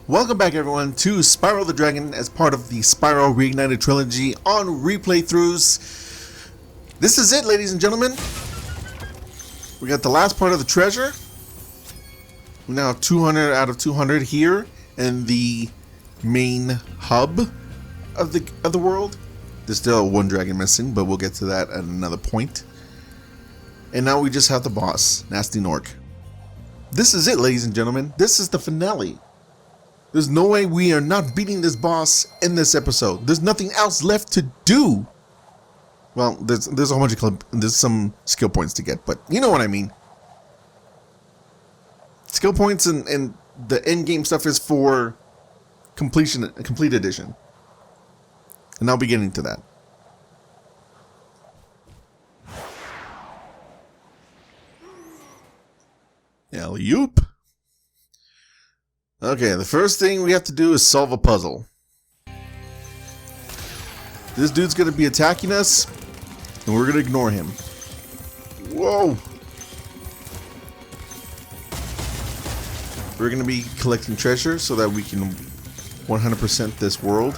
Welcome back everyone to Spyro the Dragon as part of the Spyro Reignited Trilogy on replay throughs. This is it, ladies and gentlemen. We got the last part of the treasure. We're now 200 out of 200 here in the main hub of the world. There's still one dragon missing, but we'll get to that at another point. And now we just have the boss, Gnasty Gnorc. This is it, ladies and gentlemen. This is the finale. There's no way we are not beating this boss in this episode. There's nothing else left to do. Well, there's a whole bunch of there's some skill points to get, but you know what I mean. Skill points and the end game stuff is for complete edition. And I'll be getting to that. Alley-oop. Okay, the first thing we have to do is solve a puzzle. This dude's gonna be attacking us, and we're gonna ignore him. Whoa! We're gonna be collecting treasure so that we can 100% this world.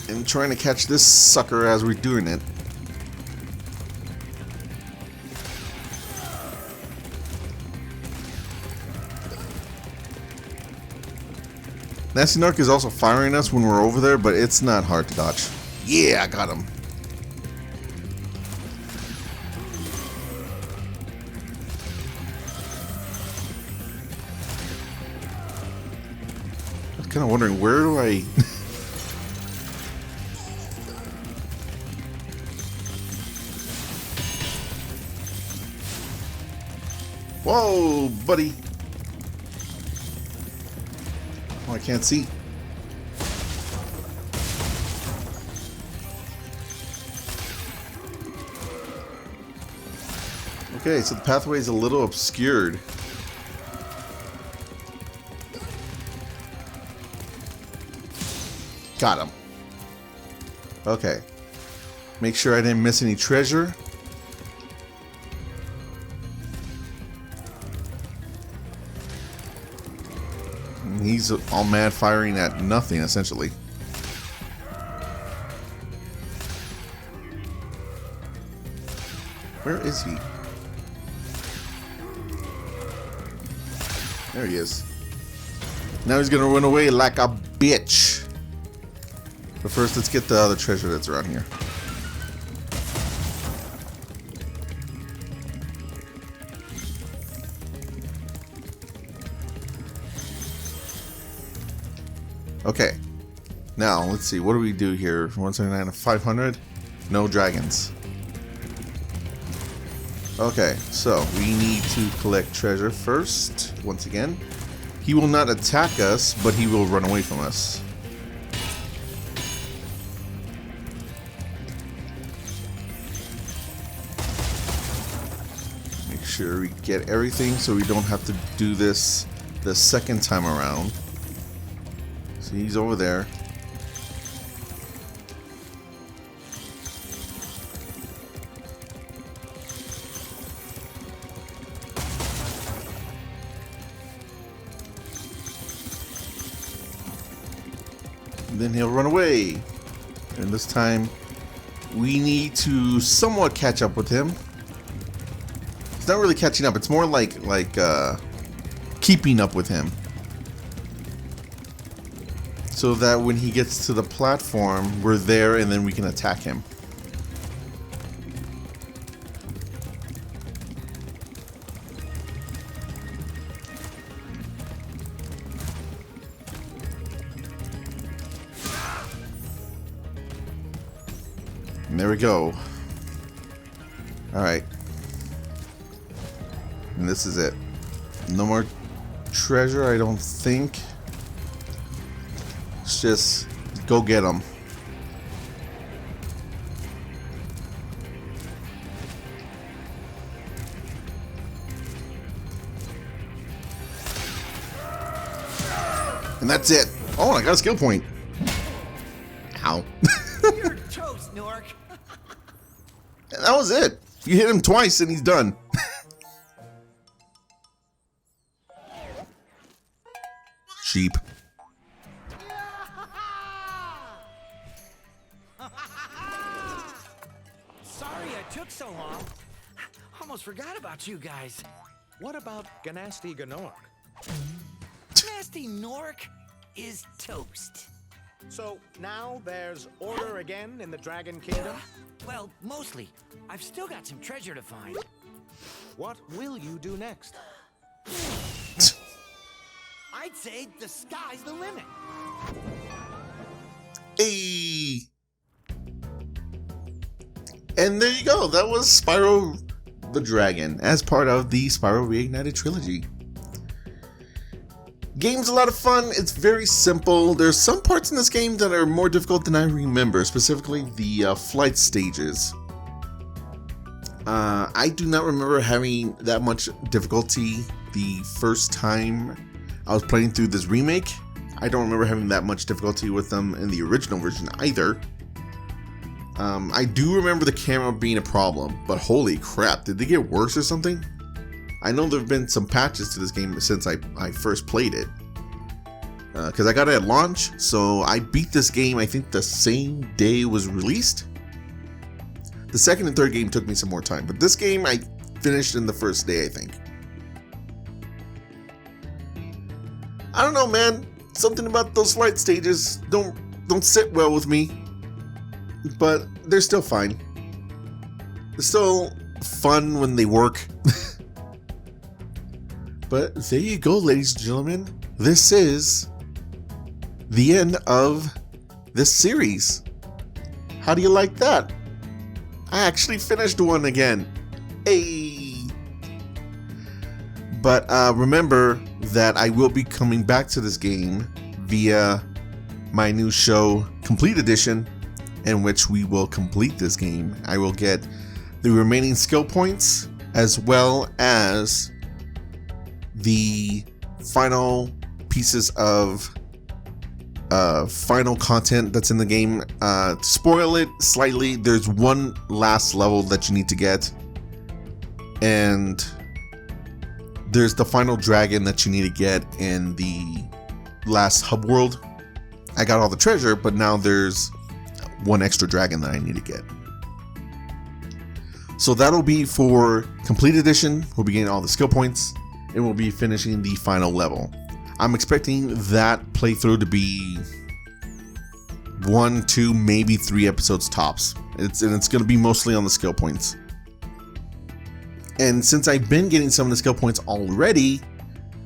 And trying to catch this sucker as we're doing it. Gnasty Gnorc is also firing us when we're over there, but it's not hard to dodge. Yeah, I got him. I was kind of wondering, where do I... Whoa, buddy. Oh, I can't see. Okay, so the pathway is a little obscured. Got him. Okay. Make sure I didn't miss any treasure. He's all mad firing at nothing, essentially. Where is he? There he is. Now he's gonna run away like a bitch. But first, let's get the other treasure that's around here. Okay, now let's see, what do we do here? 179 to 500? No dragons. Okay, so we need to collect treasure first. Once again, he will not attack us, but he will run away from us. Make sure we get everything so we don't have to do this the second time around. See, he's over there. And then he'll run away. And this time, we need to somewhat catch up with him. It's not really catching up. It's more like keeping up with him. So that when he gets to the platform, we're there and then we can attack him. And there we go. Alright. And this is it. No more treasure, I don't think. Just go get them. And that's it. Oh, I got a skill point. Ow. You're toast, Gnorc. And that was it. You hit him twice and he's done. sheep. Sorry I took so long. Almost forgot about you guys. What about Gnasty Gnorc? Gnasty Gnorc is toast. So now there's order again in the Dragon Kingdom? Well, mostly. I've still got some treasure to find. What will you do next? I'd say the sky's the limit. Hey! And there you go. That was Spyro the Dragon as part of the Spyro Reignited Trilogy. Game's a lot of fun. It's very simple. There's some parts in this game that are more difficult than I remember, specifically the flight stages. I do not remember having that much difficulty the first time I was playing through this remake. I don't remember having that much difficulty with them in the original version either. I do remember the camera being a problem, but holy crap, did they get worse or something? I know there have been some patches to this game since I first played it. Because I got it at launch, so I beat this game I think the same day it was released. The second and third game took me some more time, but this game I finished in the first day, I think. I don't know, man. Something about those flight stages don't sit well with me. But they're still fine. They're still fun when they work. But there you go, ladies and gentlemen. This is the end of this series. How do you like that? I actually finished one again. Hey! But remember that I will be coming back to this game via my new show, Complete Edition, in which we will complete this game. I will get the remaining skill points as well as the final pieces of final content that's in the game. To spoil it slightly, there's one last level that you need to get, and there's the final dragon that you need to get in the last hub world. I got all the treasure, but now there's one extra dragon that I need to get. So that'll be for Complete Edition. We'll be getting all the skill points, and we'll be finishing the final level. I'm expecting that playthrough to be 1, 2, maybe 3 episodes tops. It's going to be mostly on the skill points. And since I've been getting some of the skill points already,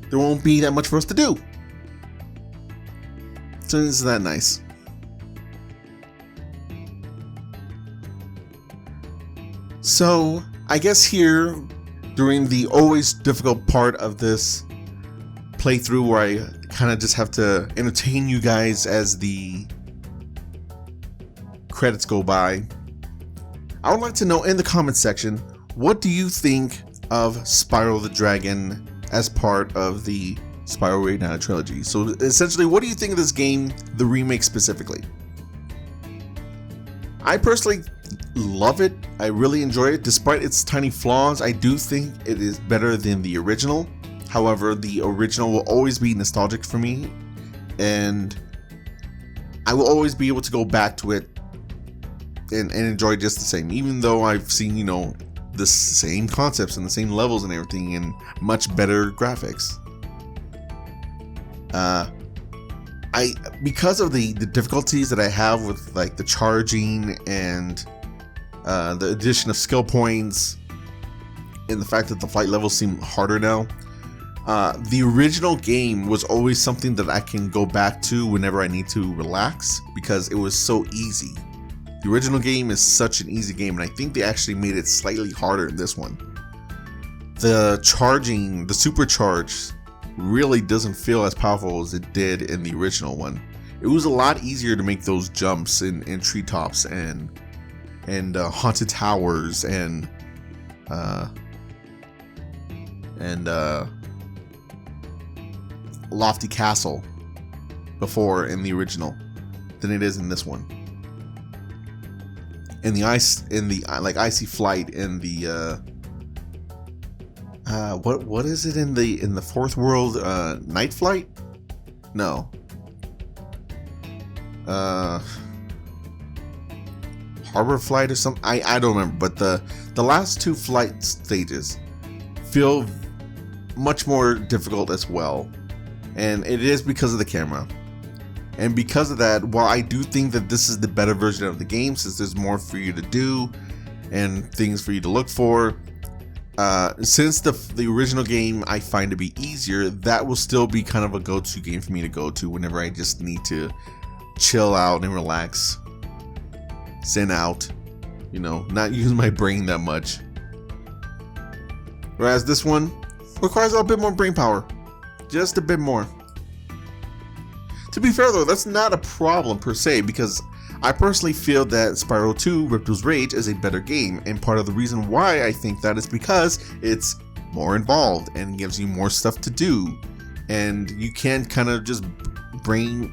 there won't be that much for us to do. So isn't that nice? So I guess here, during the always difficult part of this playthrough where I kind of just have to entertain you guys as the credits go by, I would like to know in the comments section, what do you think of Spyro the Dragon as part of the Spyro Reignited Trilogy? So essentially, what do you think of this game, the remake specifically? I personally love it. I really enjoy it. Despite its tiny flaws, I do think it is better than the original. However, the original will always be nostalgic for me, and I will always be able to go back to it and enjoy it just the same, even though I've seen, you know, the same concepts and the same levels and everything and much better graphics. Because of the difficulties that I have with like the charging and the addition of skill points and the fact that the flight levels seem harder now, the original game was always something that I can go back to whenever I need to relax because it was so easy. The original game is such an easy game, and I think they actually made it slightly harder in this one. The charging, the supercharge, really doesn't feel as powerful as it did in the original one. It was a lot easier to make those jumps in treetops and haunted towers and lofty castle before in the original than it is in this one. In the icy flight in the what is it in the fourth world, night flight? No. Harbor Flight or something. I don't remember, but the last two flight stages feel much more difficult as well, and it is because of the camera. And because of that, while I do think that this is the better version of the game, since there's more for you to do and things for you to look for, since the original game I find to be easier, that will still be kind of a go-to game for me to go to whenever I just need to chill out and relax, zen out, you know, not use my brain that much. Whereas this one requires a little bit more brain power, just a bit more. To be fair though, that's not a problem per se, because I personally feel that Spyro 2 Ripto's Rage is a better game, and part of the reason why I think that is because it's more involved and gives you more stuff to do, and you can't kind of just brain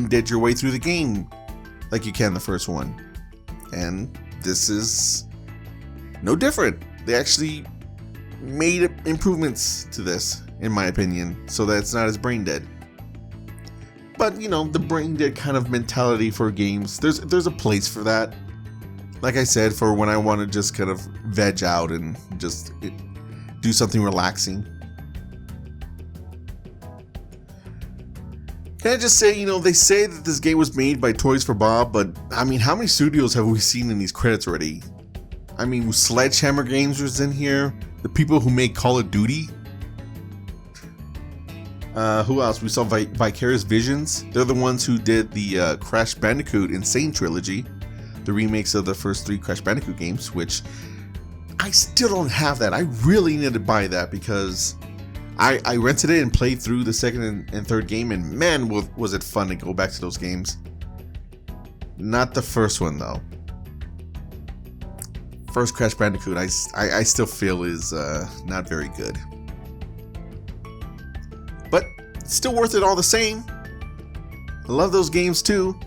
dead your way through the game like you can the first one. And this is no different. They actually made improvements to this, in my opinion, so that it's not as brain dead. But you know, the brain dead kind of mentality for games, there's a place for that. Like I said, for when I want to just kind of veg out and just do something relaxing. Can I just say, you know, they say that this game was made by Toys for Bob, but I mean, how many studios have we seen in these credits already? I mean, Sledgehammer Games was in here, the people who make Call of Duty. Who else? We saw Vicarious Visions. They're the ones who did the Crash Bandicoot Insane Trilogy, the remakes of the first 3 Crash Bandicoot games, which I still don't have that. I really need to buy that because I rented it and played through the second and third game, and man, was it fun to go back to those games. Not the first one though. First Crash Bandicoot, I still feel is not very good. But still worth it all the same. I love those games too.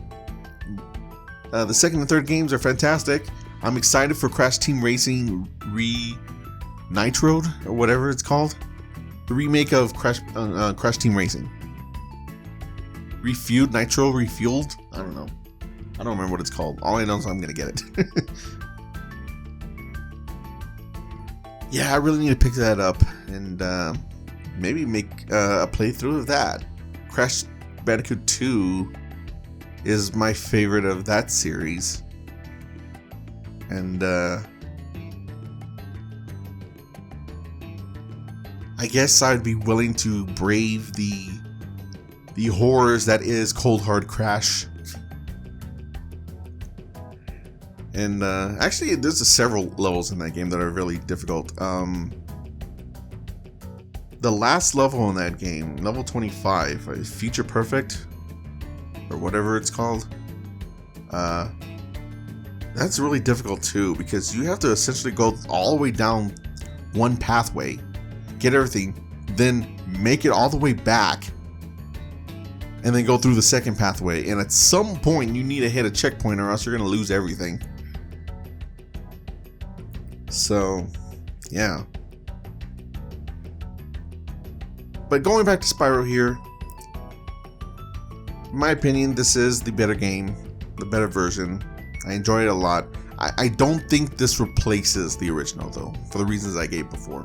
The second and third games are fantastic. I'm excited for Crash Team Racing Reignited, or whatever it's called. The remake of Crash Team Racing. Refueled? I don't know. I don't remember what it's called. All I know is I'm gonna get it. Yeah, I really need to pick that up and maybe make a playthrough of that. Crash Bandicoot 2 is my favorite of that series. And I guess I'd be willing to brave the horrors that is Cold Hard Crash. And actually, there's several levels in that game that are really difficult. The last level in that game, level 25, Future Perfect, or whatever it's called, that's really difficult too, because you have to essentially go all the way down one pathway, get everything, then make it all the way back, and then go through the second pathway. And at some point, you need to hit a checkpoint, or else you're going to lose everything. So, yeah. But going back to Spyro here, in my opinion, this is the better game, the better version. I enjoy it a lot. I don't think this replaces the original though, for the reasons I gave before.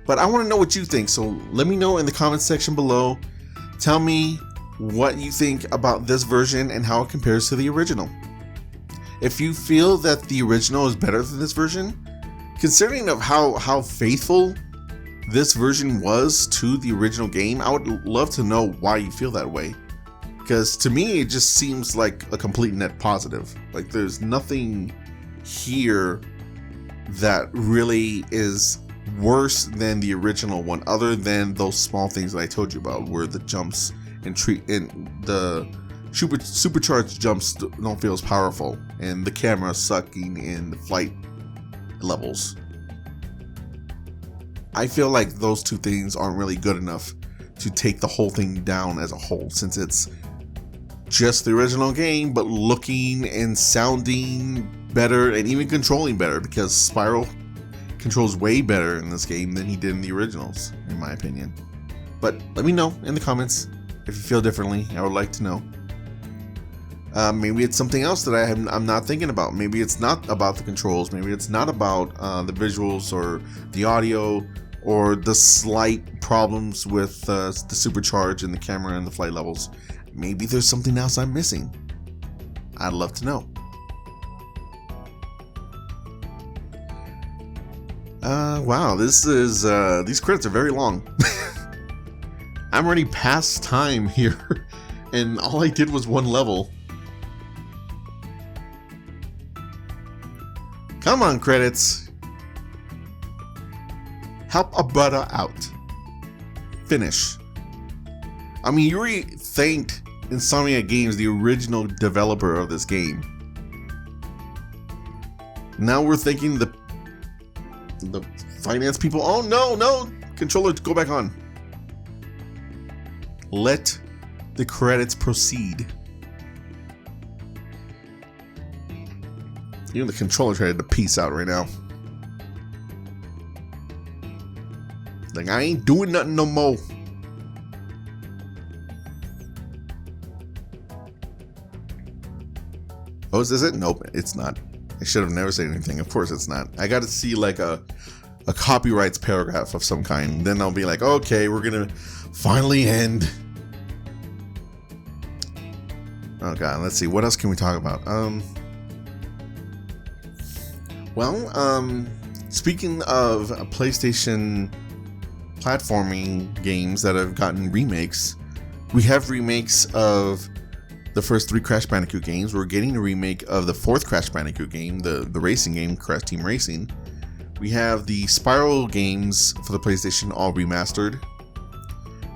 But I want to know what you think, so let me know in the comments section below. Tell me what you think about this version and how it compares to the original. If you feel that the original is better than this version, considering of how faithful this version was to the original game, I would love to know why you feel that way. Because to me, it just seems like a complete net positive. Like there's nothing here that really is worse than the original one, other than those small things that I told you about, where the jumps and the supercharged jumps don't feel as powerful, and the camera sucking in the flight levels. I feel like those two things aren't really good enough to take the whole thing down as a whole, since it's just the original game, but looking and sounding better and even controlling better, because Spyro controls way better in this game than he did in the originals, in my opinion. But let me know in the comments If you feel differently, I would like to know. Maybe it's something else that I'm not thinking about. Maybe it's not about the controls. Maybe it's not about the visuals or the audio or the slight problems with the supercharge and the camera and the flight levels. Maybe there's something else I'm missing. I'd love to know. Wow, this is these credits are very long. I'm already past time here, and all I did was one level. Come on, credits. Help a brother out. Finish. I mean, you already thanked Insomniac Games, the original developer of this game. Now we're thanking the finance people. Oh no, controller, go back on. Let the credits proceed. Even the controller's ready to peace out right now. Like, I ain't doing nothing no more. Oh, is this it? Nope, it's not. I should have never said anything. Of course it's not. I gotta see like a copyrights paragraph of some kind. Then I'll be like, okay, we're gonna finally end. Oh god, let's see. What else can we talk about? Speaking of PlayStation platforming games that have gotten remakes, we have remakes of the first 3 Crash Bandicoot games. We're getting a remake of the 4th Crash Bandicoot game, the racing game, Crash Team Racing. We have the Spyro games for the PlayStation all remastered.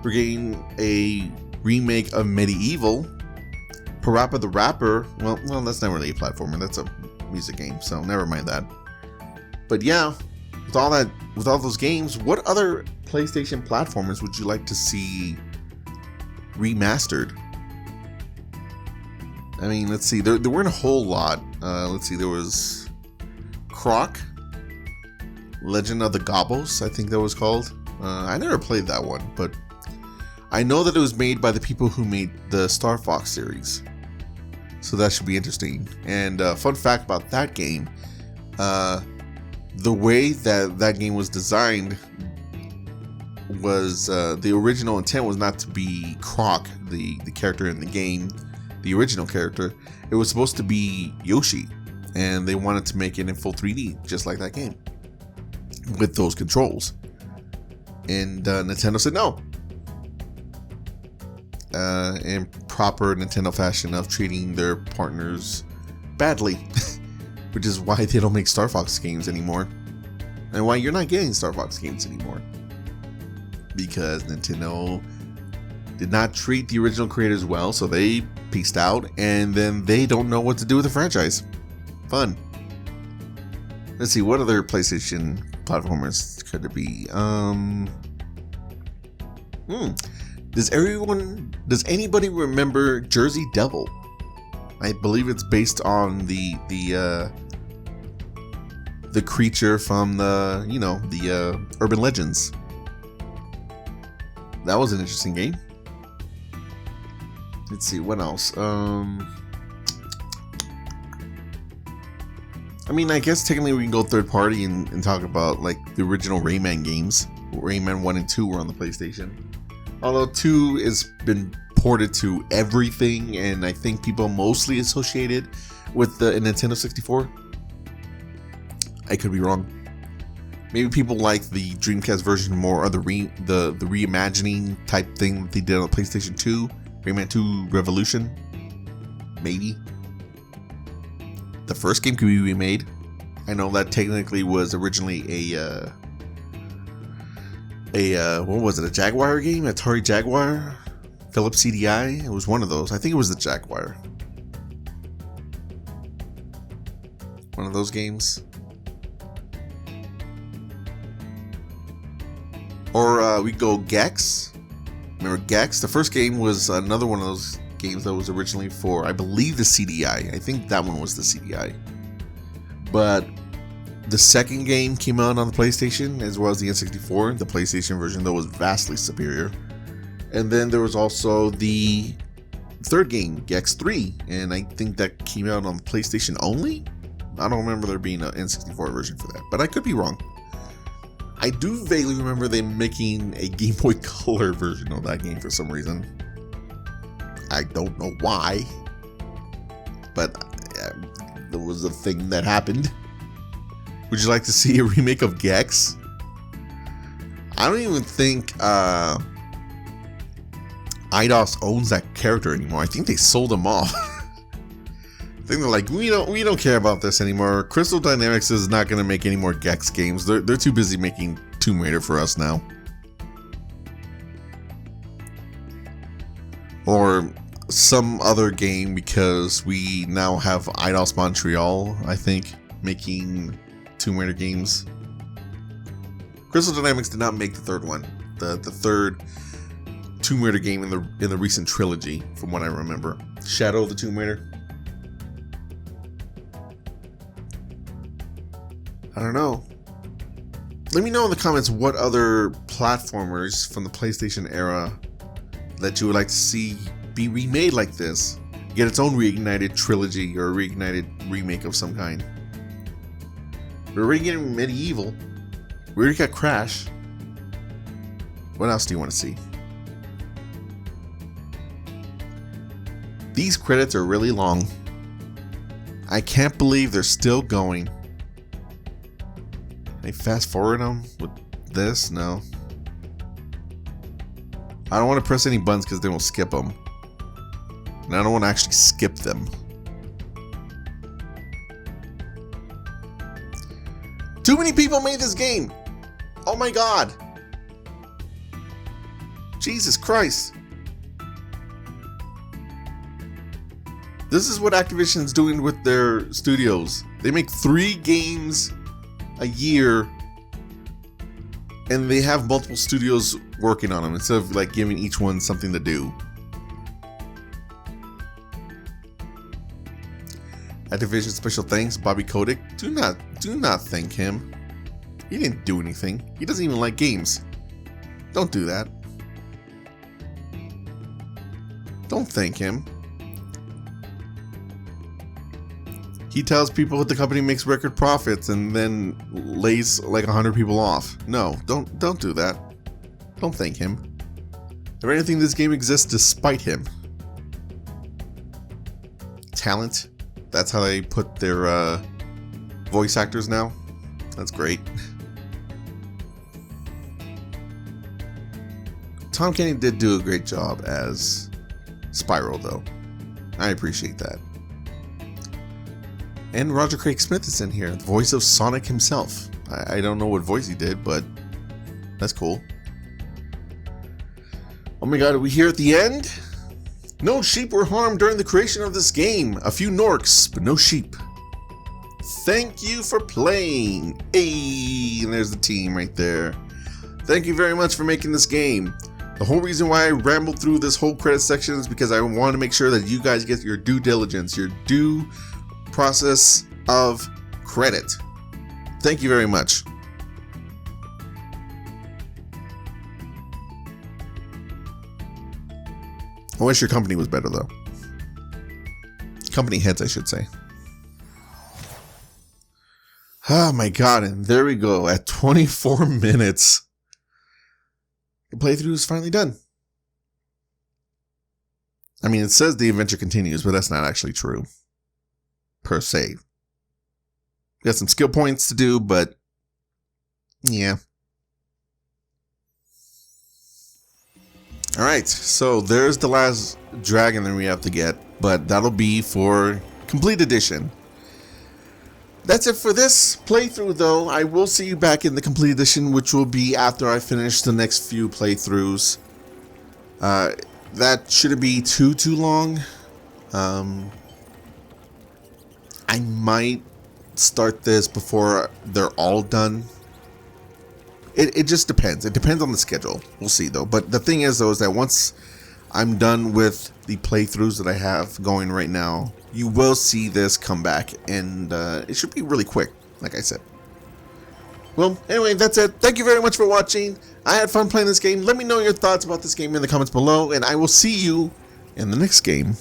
We're getting a remake of Medieval. Parappa the Rapper, well, that's not really a platformer, that's a music game, so never mind that. But yeah, with all those games, what other PlayStation platformers would you like to see remastered? I mean, let's see, there weren't a whole lot. Let's see, there was Croc, Legend of the Gobos, I think that was called. I never played that one, but I know that it was made by the people who made the Star Fox series. So that should be interesting. And fun fact about that game, the way that game was designed was the original intent was not to be Croc, the character in the game, the original character. It was supposed to be Yoshi, and they wanted to make it in full 3D, just like that game, with those controls. And Nintendo said no. In proper Nintendo fashion of treating their partners badly, which is why they don't make Star Fox games anymore, and why you're not getting Star Fox games anymore, because Nintendo did not treat the original creators well, so they peaced out, and then they don't know what to do with the franchise. Fun. Let's see, what other PlayStation platformers could it be? Does anybody remember Jersey Devil? I believe it's based on the creature from the Urban Legends. That was an interesting game. Let's see, what else? I mean, I guess technically we can go third party and talk about like the original Rayman games. Rayman 1 and 2 were on the PlayStation. Although 2 has been ported to everything, and I think people mostly associated with the Nintendo 64. I could be wrong. Maybe people like the Dreamcast version more, or the reimagining type thing that they did on the PlayStation 2, Rayman 2 Revolution. Maybe. The first game could be remade. I know that technically was originally a what was it? A Jaguar game? Atari Jaguar? Philips CDI? It was one of those. I think it was the Jaguar. One of those games. Or we go Gex. Remember Gex? The first game was another one of those games that was originally for, I believe, the CDI. I think that one was the CDI. But the second game came out on the PlayStation as well as the N64. The PlayStation version, though, was vastly superior. And then there was also the third game, Gex 3, and I think that came out on PlayStation only. I don't remember there being an N64 version for that, but I could be wrong. I do vaguely remember them making a Game Boy Color version of that game for some reason. I don't know why, but there was a thing that happened. Would you like to see a remake of Gex? I don't even think Eidos owns that character anymore. I think they sold him off. I think they're like, we don't care about this anymore. Crystal Dynamics is not going to make any more Gex games. They're too busy making Tomb Raider for us now. Or some other game, because we now have Eidos Montreal, I think, making Tomb Raider games. Crystal Dynamics did not make the third one. The third Tomb Raider game in the recent trilogy, from what I remember. Shadow of the Tomb Raider. I don't know. Let me know in the comments what other platformers from the PlayStation era that you would like to see be remade like this. Get its own Reignited Trilogy or a Reignited remake of some kind. We're already getting Medieval. We already got Crash. What else do you want to see? These credits are really long. I can't believe they're still going. Can I fast forward them with this? No. I don't want to press any buttons because they will skip them. And I don't want to actually skip them. Too many people made this game. Oh my god. Jesus Christ. This is what Activision's doing with their studios. They make 3 games a year and they have multiple studios working on them instead of like giving each one something to do. Activision special thanks, Bobby Kotick. Do not thank him. He didn't do anything. He doesn't even like games. Don't do that. Don't thank him. He tells people that the company makes record profits and then lays like 100 people off. No, don't do that. Don't thank him. If anything, this game exists despite him. Talent. That's how they put their voice actors now. That's great. Tom Kenny did do a great job as Spyro, though. I appreciate that. And Roger Craig Smith is in here, the voice of Sonic himself. I don't know what voice he did, but that's cool. Oh my god, are we here at the end? No sheep were harmed during the creation of this game. A few Gnorcs, but no sheep. Thank you for playing. Hey, and there's the team right there. Thank you very much for making this game. The whole reason why I rambled through this whole credit section is because I want to make sure that you guys get your due diligence, your due process of credit. Thank you very much. I wish your company was better, though. Company heads, I should say. Oh my god, and there we go. At 24 minutes, the playthrough is finally done. I mean, it says the adventure continues, but that's not actually true. Per se. Got some skill points to do, but yeah. Alright, so there's the last dragon that we have to get, but that'll be for Complete Edition. That's it for this playthrough, though. I will see you back in the Complete Edition, which will be after I finish the next few playthroughs. That shouldn't be too long. I might start this before they're all done. It just depends. It depends on the schedule. We'll see, though. But the thing is, though, is that once I'm done with the playthroughs that I have going right now, you will see this come back, and it should be really quick, like I said. Well, anyway, that's it. Thank you very much for watching. I had fun playing this game. Let me know your thoughts about this game in the comments below, and I will see you in the next game.